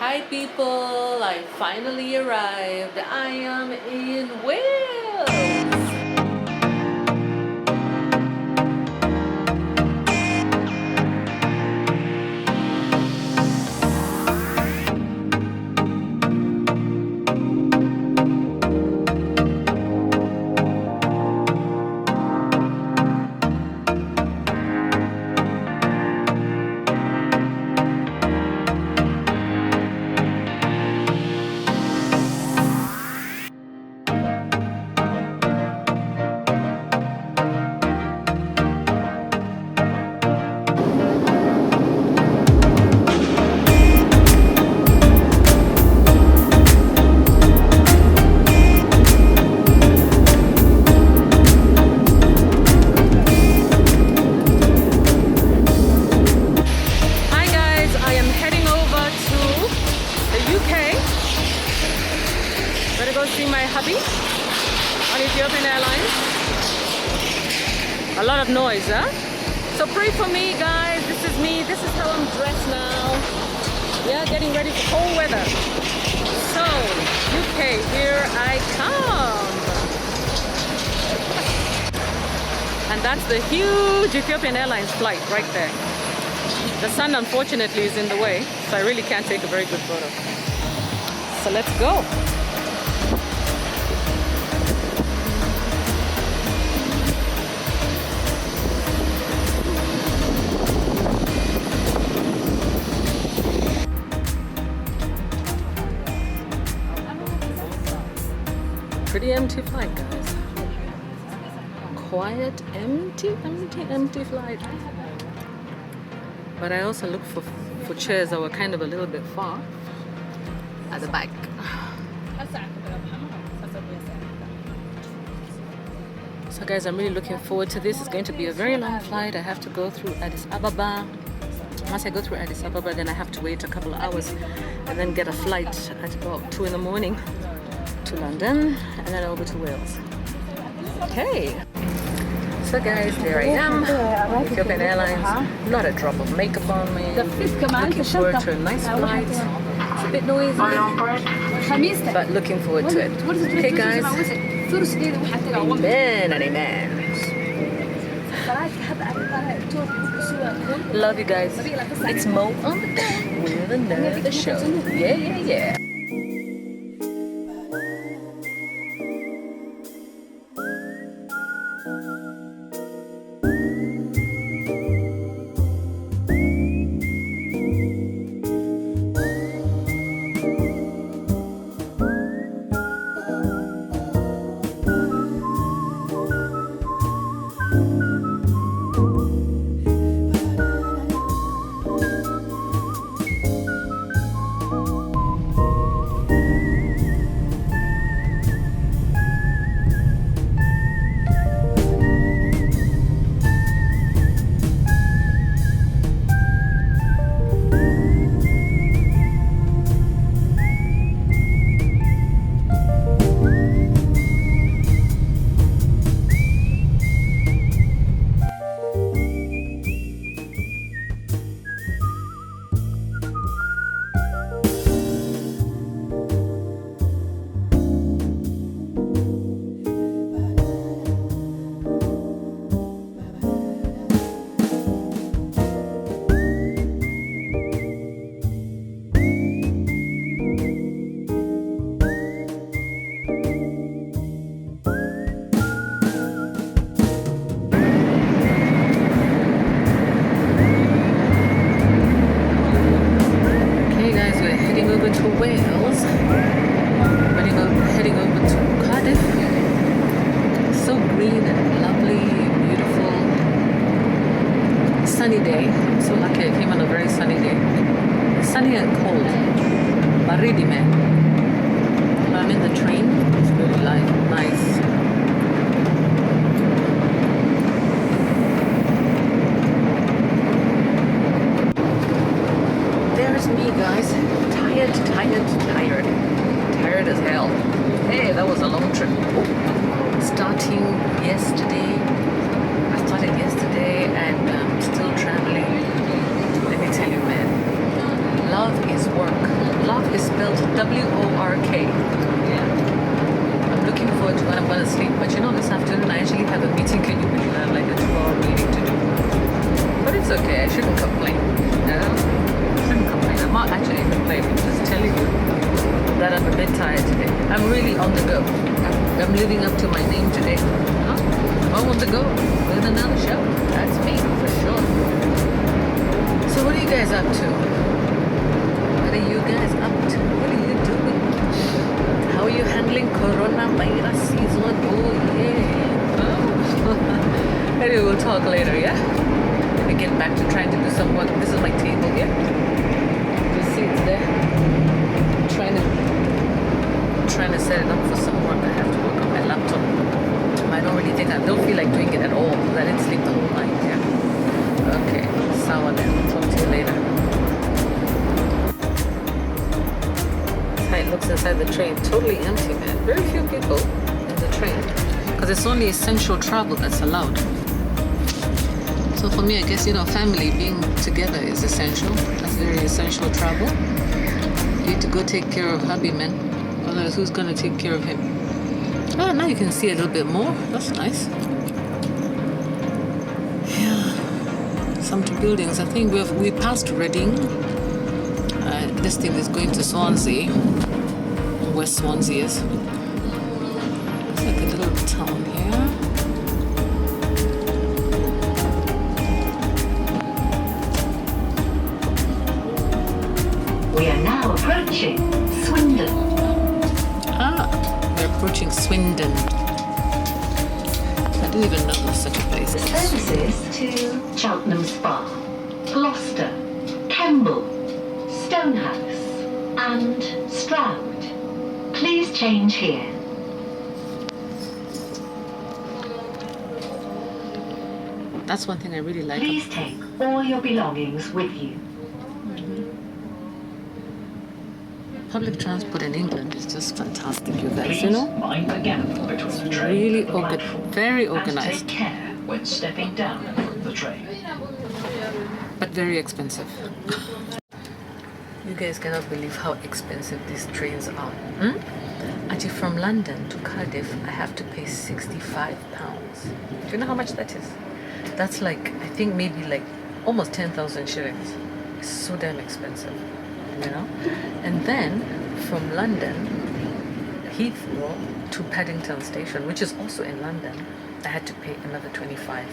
Hi people, I finally arrived. I am in Wales. Hi guys, I am heading over to the UK. Gonna go see my hubby on Ethiopian Airlines. A lot of noise, huh? So pray for me guys, this is me, this is how I'm dressed now. Yeah, getting ready for cold weather. So, UK, here I come. And that's the huge Ethiopian Airlines flight right there. The sun unfortunately is in the way, so I really can't take a very good photo. So let's go. Pretty empty flight, guys. Quiet, empty flight. But I also looked for chairs that were kind of a little bit far at the back. So guys, I'm really looking forward to this. It's going to be a very long flight. I have to go through Addis Ababa. Once I go through Addis Ababa, then I have to wait a couple of hours and then get a flight at about 2 in the morning to London and then over to Wales. Okay. So guys, there I am, Ethiopian Airlines, not a drop of makeup on me, looking forward to a nice flight. It's a bit noisy, but looking forward to it. Okay guys, amen and amen. Love you guys. It's Mo on the day with another show. Yeah. Sunny day. I'm so lucky I came on a very sunny day. Sunny and cold. Baridi man. When I'm in the train, it's really nice. There's me guys. Tired. Tired as hell. Hey, that was a long trip. Starting yesterday. I started yesterday and I'm still traveling. Let me tell you, man, love is work. Love is spelled W-O-R-K. Yeah. I'm looking forward to when I'm going to sleep. But you know, this afternoon I actually have a meeting. Can you believe I have like a 2-hour meeting to do? But it's okay. I shouldn't complain. No? I shouldn't complain. I'm not actually complaining. I'm just telling you that I'm a bit tired today. I'm really on the go. I'm living up to my name today. Huh? I'm on the go with another show. That's me, for sure. So what are you guys up to? What are you guys up to? What are you doing? How are you handling coronavirus season? Oh, yeah. Oh. Anyway, we'll talk later, yeah? Let me get back to trying to do some work. This is my table here. You see it's there? Trying to set it up for some work. I have to work on my laptop. I don't feel like doing it at all because I didn't sleep the whole night. Yeah. Okay. Sour then. Talk to you later. That's how it looks inside the train. Totally empty, man. Very few people in the train because it's only essential travel that's allowed. So for me, I guess, you know, family being together is essential. That's very essential travel. You need to go take care of hubby, man. Otherwise, who's going to take care of him? Oh, now you can see a little bit more. That's nice. Yeah. Some two buildings. I think we passed Reading. This thing is going to Swansea. West Swansea is. It's like a little town here. We are now approaching Swindon. We're approaching Swindon. I didn't even know there was such a place. Services to Cheltenham Spa, Gloucester, Kemble, Stonehouse and Stroud. Please change here. That's one thing I really like. Please take all your belongings with you. Public transport in England is just fantastic, you guys, Please you know? mind the gap between the train Really and the platform, very and organized. take care when stepping down from the train. But very expensive. You guys cannot believe how expensive these trains are. Actually, from London to Cardiff, I have to pay £65. Do you know how much that is? That's like, I think maybe like almost 10,000 shillings. It's so damn expensive, you know? And then from London, Heathrow to Paddington Station, which is also in London, I had to pay another £25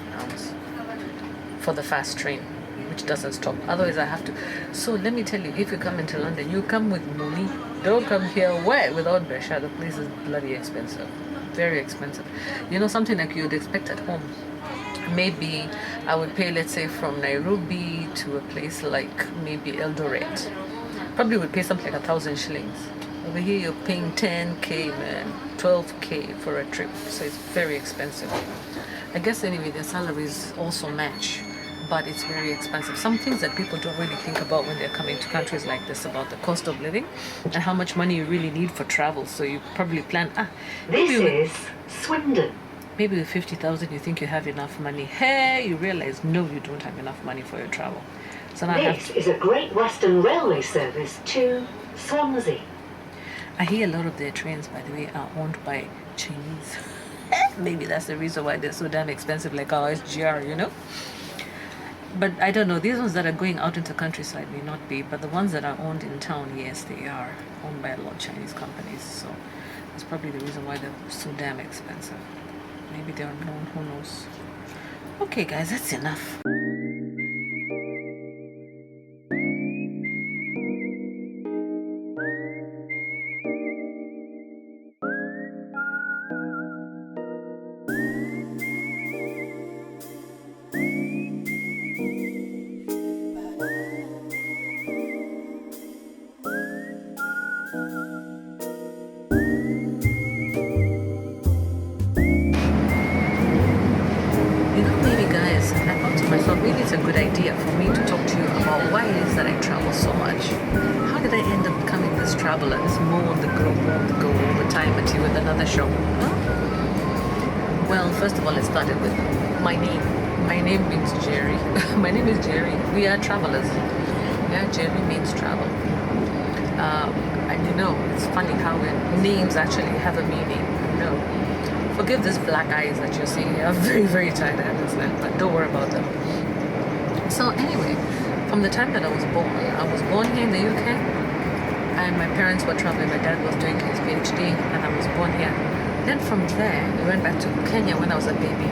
for the fast train, which doesn't stop. Otherwise, I have to. So let me tell you, if you come into London, you come with money. Don't come here where without Besha. The place is bloody expensive, very expensive. You know, something like you would expect at home. Maybe I would pay, let's say, from Nairobi to a place like maybe Eldoret. Probably would pay something like 1,000 shillings. Over here, you're paying 10k, man, 12k for a trip. So it's very expensive. I guess anyway, their salaries also match, but it's very expensive. Some things that people don't really think about when they're coming to countries like this, about the cost of living and how much money you really need for travel. So you probably plan, This is Swindon. maybe with 50,000 you think you have enough money. Hey, you realize no, you don't have enough money for your travel. So now This is a Great Western Railway service to Swansea. I hear a lot of their trains, by the way, are owned by Chinese. Maybe that's the reason why they're so damn expensive, like our SGR, you know? But I don't know, these ones that are going out into countryside may not be, but the ones that are owned in town, yes, they are owned by a lot of Chinese companies. So that's probably the reason why they're so damn expensive. Maybe they're known, who knows? Okay, guys, that's enough. So maybe it's a good idea for me to talk to you about why it is that I travel so much. How did I end up becoming this traveler, this more on the go all the time until with another show? Huh? Well, first of all, it started with my name. My name means Jerry. My name is Jerry. We are travelers. Yeah, Jerry means travel. know, it's funny how names actually have a meaning. Forgive these black eyes that you're seeing here. I'm very, very tired, I understand, but don't worry about them. So anyway, from the time that I was born here in the UK, and my parents were traveling. My dad was doing his PhD, and I was born here. Then from there, we went back to Kenya when I was a baby.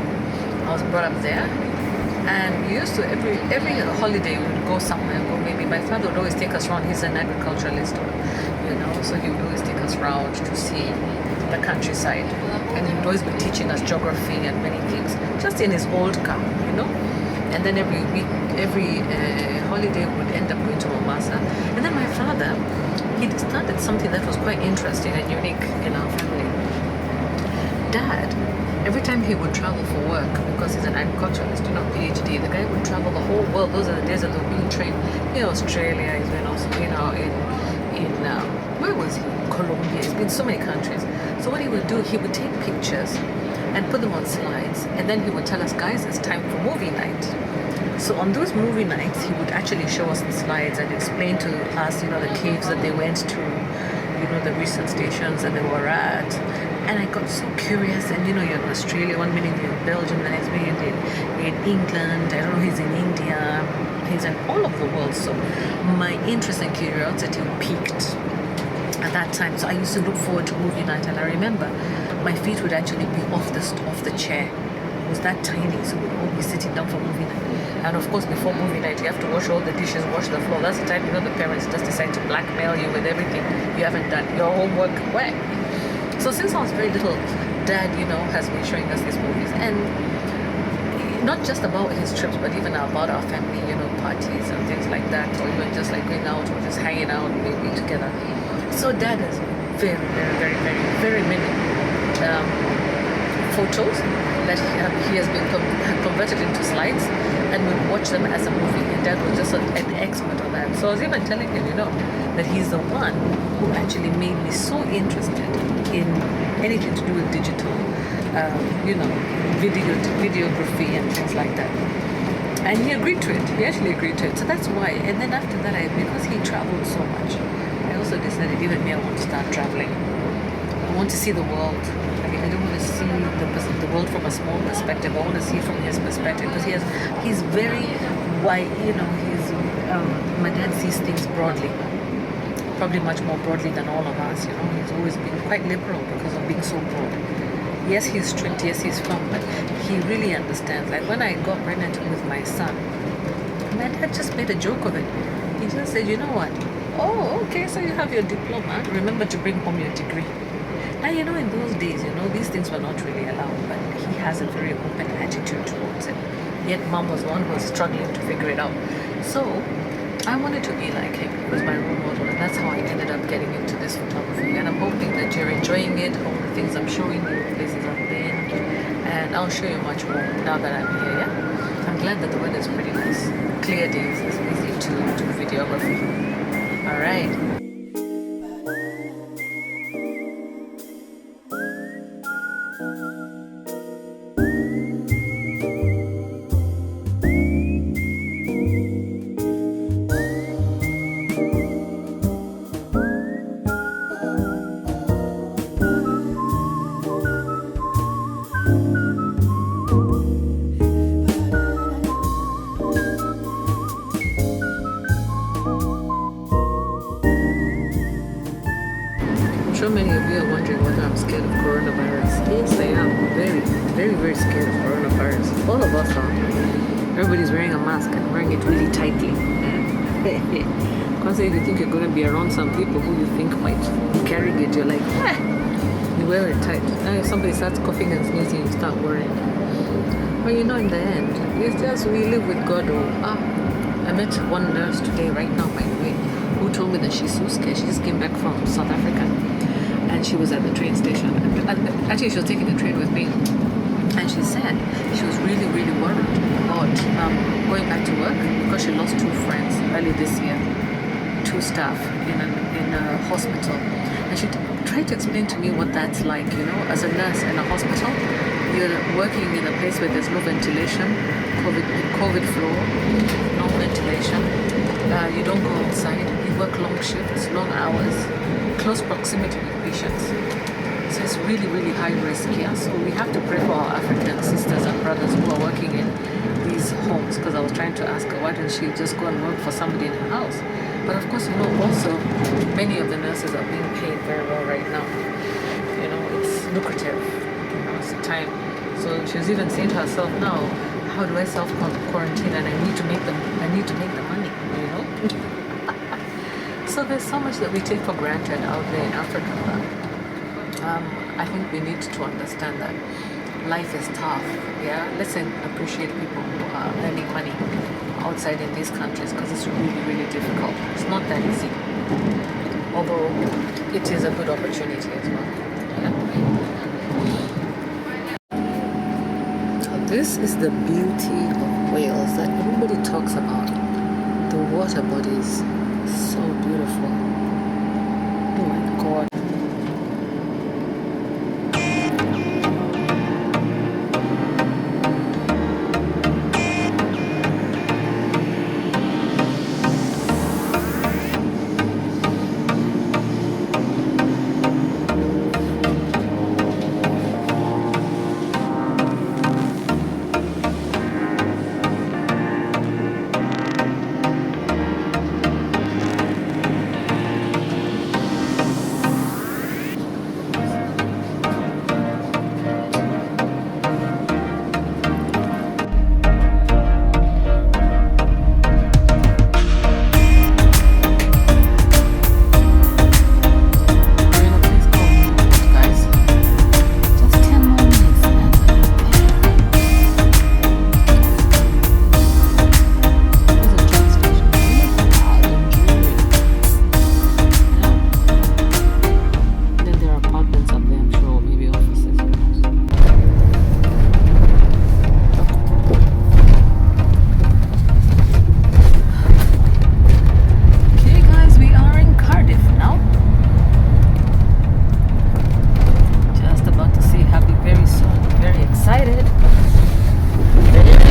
I was brought up there, and we used to every holiday we would go somewhere. Or maybe my father would always take us around. He's an agriculturalist, so he would always take us around to see the countryside, and he would always be teaching us geography and many things, just in his old car. And then every week, every holiday would end up going to Mombasa. And then my father, he started something that was quite interesting and unique in our family. Dad, every time he would travel for work, because he's an agriculturalist, PhD, the guy would travel the whole world. Those are the days that they were being trained in Australia, he's been also, where was he? Colombia. He's been so many countries. So what he would do, he would take pictures and put them on slides, and then he would tell us, guys, it's time for movie night. So on those movie nights, he would actually show us the slides and explain to us, the caves that they went to, the recent stations that they were at. And I got so curious, and you're in Australia, one minute you're in Belgium, the next minute you're in England, I don't know, he's in India, he's in all of the world. So my interest and curiosity peaked at that time. So I used to look forward to movie night, and I remember my feet would actually be off the chair. It was that tiny, so we'd all be sitting down for movie night. And of course, before movie night, you have to wash all the dishes, wash the floor. That's the time, the parents just decide to blackmail you with everything you haven't done your homework. Where? So since I was very little, Dad, has been showing us these movies, and not just about his trips, but even about our family, parties and things like that, or even just like going out or just hanging out, maybe together. So Dad has very, very, very, very, very many photos that he has been converted into slides, and we watch them as a movie. And Dad was just an expert on that. So I was even telling him, that he's the one who actually made me so interested in anything to do with digital, videography and things like that. And he agreed to it. He actually agreed to it. So that's why. And then after that, because he traveled so much, I also decided even me, I want to start traveling. I want to see the world. I don't want to see the world from a small perspective. I want to see from his perspective, because he's very wide. My dad sees things broadly, probably much more broadly than all of us. He's always been quite liberal because of being so broad. Yes, he's strict. Yes, he's firm, but he really understands. Like when I got pregnant with my son, my dad just made a joke of it. He just said, "You know what? Oh, okay. So you have your diploma. Remember to bring home your degree." Now, in those days, these things were not really allowed, but he has a very open attitude towards it. Yet Mom was the one who was struggling to figure it out. So I wanted to be like him. He was my role model, and that's how I ended up getting into this photography. And I'm hoping that you're enjoying it, all the things I'm showing you, places I've been, and I'll show you much more now that I'm here, yeah? I'm glad that the weather is pretty nice. Clear days, it's easy to do videography. All right. So many of you are wondering whether I'm scared of coronavirus. Yes, I am. Very, very, very scared of coronavirus. All of us are. Everybody's wearing a mask and wearing it really tightly. Because if you think you're going to be around some people who you think might be carrying it, you're like, you wear it tight. Now if somebody starts coughing and sneezing, you start worrying. But in the end, it's just we live with God. I met one nurse today, right now, by the way, who told me that she's so scared. She just came back from South Africa, and she was at the train station. Actually, she was taking the train with me, and she said she was really, really worried about going back to work because she lost 2 friends early this year, 2 staff in a hospital. And she tried to explain to me what that's like, as a nurse in a hospital. You're working in a place where there's no ventilation, COVID floor, no ventilation. You don't go outside. You work long shifts, long hours, close proximity with patients. So it's really, really high risk here. So we have to pray for our African sisters and brothers who are working in these homes, because I was trying to ask her, why don't she just go and work for somebody in her house? But of course, also many of the nurses are being paid very well right now. It's lucrative. It's the time. So she was even saying to herself, now, how do I self-quarantine, and I need to make the money, So there's so much that we take for granted out there in Africa. I think we need to understand that life is tough. Yeah, let's appreciate people who are earning money outside in these countries, because it's really, really difficult. It's not that easy, although it is a good opportunity as well. Yeah. This is the beauty of Wales that everybody talks about. The water bodies, so beautiful. Oh my God.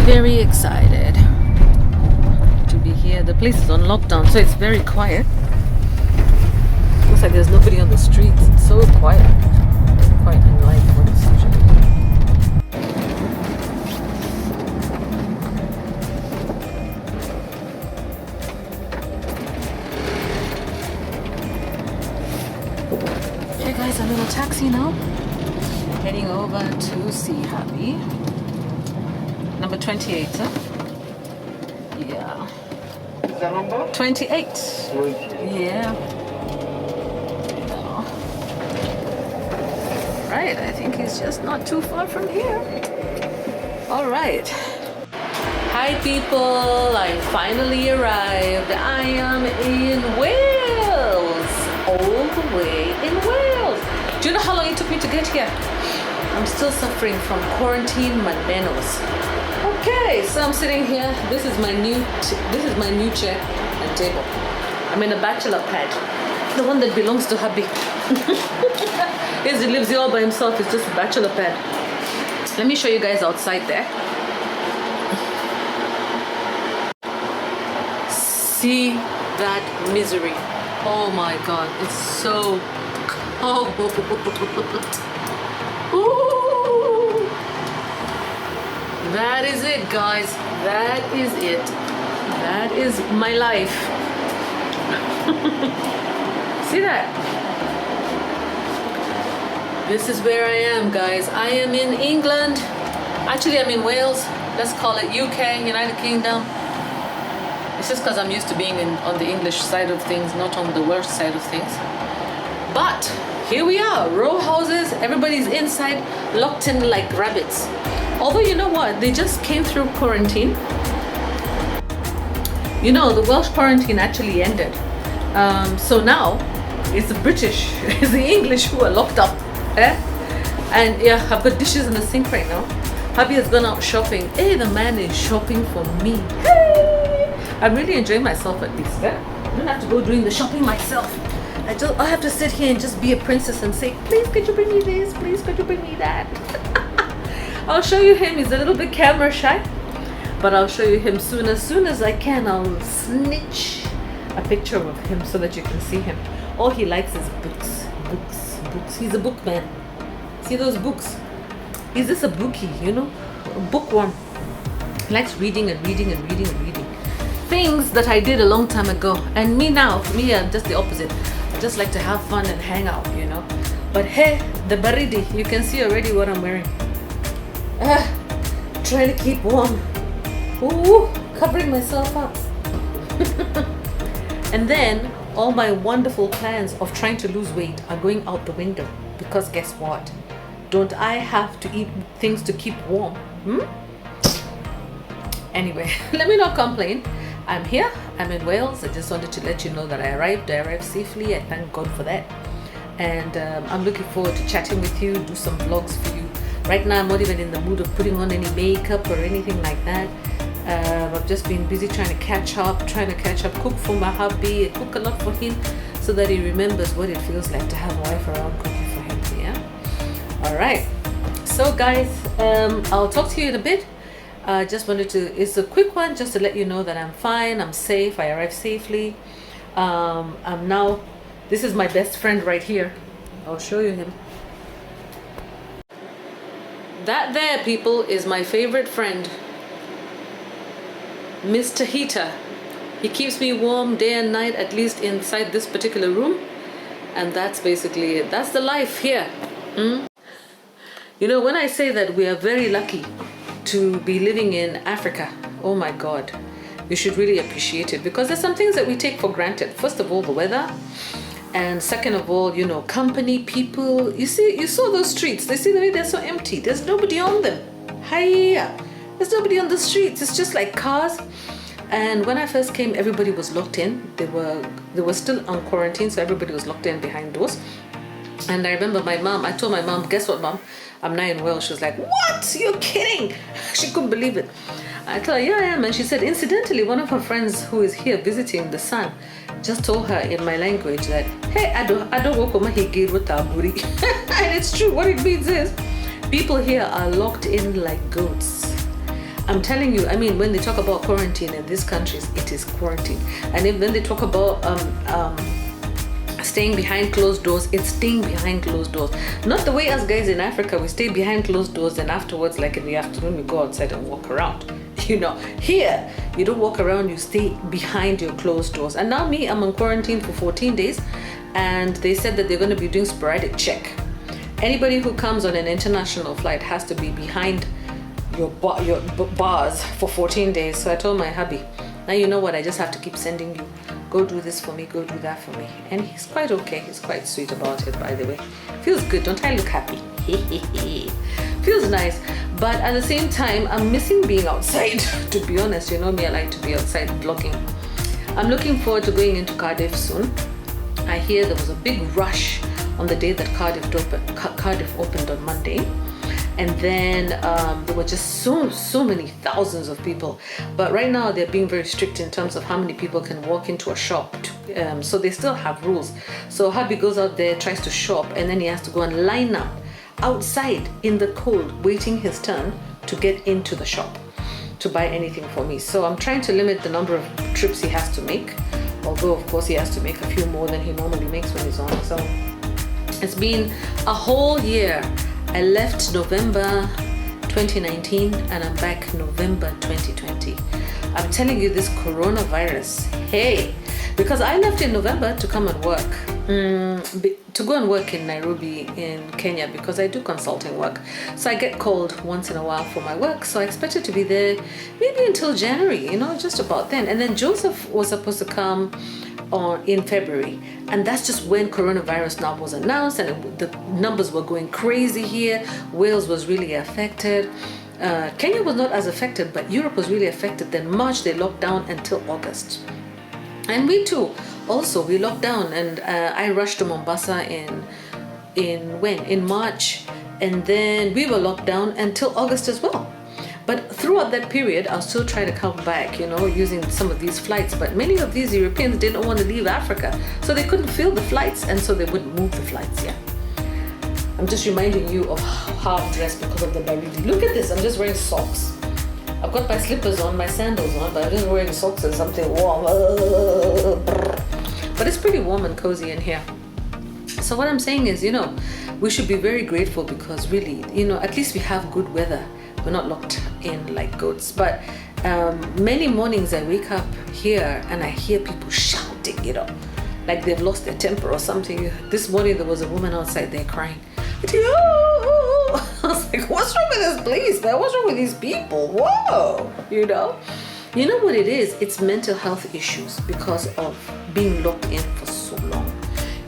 Very excited to be here. The place is on lockdown, so it's very quiet. Looks like there's nobody on the streets. It's so quiet. Quite unlike what it's usually. Okay guys, I'm in a taxi now. Heading over to see hubby. Number 28, huh? Yeah. Is that number? 28. Yeah. Right, I think he's just not too far from here. All right. Hi people, I finally arrived. I am in Wales. All the way in Wales. Do you know how long it took me to get here? I'm still suffering from quarantine manenos. Okay, so I'm sitting here. This is my new chair and table. I'm in a bachelor pad, the one that belongs to hubby. He lives here all by himself. It's just a bachelor pad. Let me show you guys outside there. See that misery. Oh my God, it's so cold. Ooh. That is it, guys. That is it. That is my life. See that? This is where I am, guys. I am in England. Actually, I'm in Wales. Let's call it UK, United Kingdom. It's just because I'm used to being on the English side of things, not on the Welsh side of things. But here we are, row houses, everybody's inside, locked in like rabbits. Although, you know what? They just came through quarantine. You know, the Welsh quarantine actually ended. So now, it's the British, it's the English who are locked up. And yeah, I've got dishes in the sink right now. Hubby has gone out shopping. Hey, the man is shopping for me. Hey! I'm really enjoying myself at least. I don't have to go doing the shopping myself. I have to sit here and just be a princess and say, please could you bring me this? Please could you bring me that? I'll show you him. He's a little bit camera shy, but I'll show you him soon. As soon as I can, I'll snitch a picture of him so that you can see him. All he likes is books, books, books. He's a book man. See those books? He's just a bookie, you know, a bookworm. He likes reading and reading and reading and reading. Things that I did a long time ago. And me now, me, I'm just the opposite. I just like to have fun and hang out, you know. But hey, the baridi, you can see already what I'm wearing. Trying to keep warm. Ooh, covering myself up. And then all my wonderful plans of trying to lose weight are going out the window. Because guess what? Don't I have to eat things to keep warm? Anyway, let me not complain. I'm here. I'm in Wales. I just wanted to let you know that I arrived. I arrived safely. I thank God for that. And I'm looking forward to chatting with you, do some vlogs for you. Right now, I'm not even in the mood of putting on any makeup or anything like that. I've just been busy trying to catch up, cook for my hubby, cook a lot for him so that he remembers what it feels like to have a wife around cooking for him, yeah? All right. So guys, I'll talk to you in a bit. Just wanted to, it's a quick one just to let you know that I'm fine, I'm safe, I arrived safely. I'm now, this is my best friend right here. I'll show you him. That there, people, is my favorite friend, Mr. Heater. He keeps me warm day and night, at least inside this particular room. And that's basically it. That's the life here. You know, when I say that we are very lucky to be living in Africa, oh my God, we should really appreciate it, because there's some things that we take for granted. First of all, the weather, and second of all, you know, company, people. You saw those streets. They see the way they're so empty. There's nobody on them. Hiya. There's nobody on the streets. It's just like cars. And when I first came, everybody was locked in. They were still on quarantine, so everybody was locked in behind doors. And I remember my mom, I told my mom, guess what, Mom? I'm now in Wales. She was like, what? You're kidding? She couldn't believe it. I told her, yeah, I am. And she said, incidentally, one of her friends who is here visiting the son just told her in my language that, hey, I don't with and it's true. What it means is people here are locked in like goats. I'm telling you, I mean, when they talk about quarantine in these countries, it is quarantine. And when they talk about staying behind closed doors, it's staying behind closed doors. Not the way us guys in Africa, we stay behind closed doors and afterwards, like in the afternoon, we go outside and walk around. You know, here, you don't walk around, you stay behind your closed doors. And now me, I'm on quarantine for 14 days and they said that they're going to be doing sporadic check. Anybody who comes on an international flight has to be behind your bars for 14 days. So I told my hubby, now you know what, I just have to keep sending you, go do this for me, go do that for me. And he's quite okay. He's quite sweet about it, by the way. Feels good. Don't I look happy? Feels nice. But at the same time, I'm missing being outside. To be honest, you know me, I like to be outside vlogging. I'm looking forward to going into Cardiff soon. I hear there was a big rush on the day that Cardiff opened on Monday. And then there were just so many thousands of people. But right now they're being very strict in terms of how many people can walk into a shop. So they still have rules. So hubby goes out there, tries to shop, and then he has to go and line up outside in the cold, waiting his turn to get into the shop to buy anything for me. So I'm trying to limit the number of trips he has to make. Although of course he has to make a few more than he normally makes when he's on. So it's been a whole year. I left November 2019 and I'm back November 2020. I'm telling you, this coronavirus, hey, because I left in November to come and work, to go and work in Nairobi in Kenya, because I do consulting work. So I get called once in a while for my work. So I expected to be there maybe until January, you know, just about then. And then Joseph was supposed to come in February, and that's just when coronavirus now was announced, and the numbers were going crazy here. Wales was really affected. Kenya was not as affected, but Europe was really affected. Then March they locked down until August, and we too also we locked down, and I rushed to Mombasa in March, and then we were locked down until August as well. But throughout that period, I'll still try to come back, you know, using some of these flights. But many of these Europeans didn't want to leave Africa, so they couldn't fill the flights, and so they wouldn't move the flights, yeah. I'm just reminding you of how I'm dressed because of the baridi. Look at this, I'm just wearing socks. I've got my slippers on, my sandals on, but I'm just wearing socks and something warm. but it's pretty warm and cozy in here. So what I'm saying is, we should be very grateful because really, at least we have good weather. We're not locked in like goats. But many mornings I wake up here and I hear people shouting, like they've lost their temper or something. This morning there was a woman outside there crying. I was like, what's wrong with this place, man? What's wrong with these people? Whoa, You know what it is? It's mental health issues because of being locked in for so long.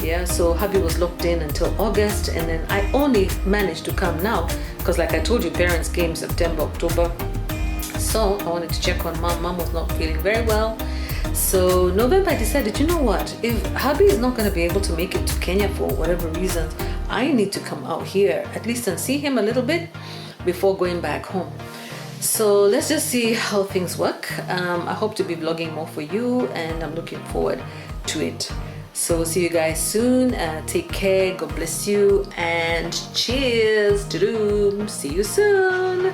Yeah, so hubby was locked in until August, and then I only managed to come now because, like I told you, parents came September, October. So I wanted to check on mom. Mom was not feeling very well. So November I decided, you know what? If hubby is not going to be able to make it to Kenya for whatever reasons, I need to come out here at least and see him a little bit before going back home. So let's just see how things work. I hope to be vlogging more for you, and I'm looking forward to it. So see you guys soon. Take care. God bless you. And cheers. See you soon.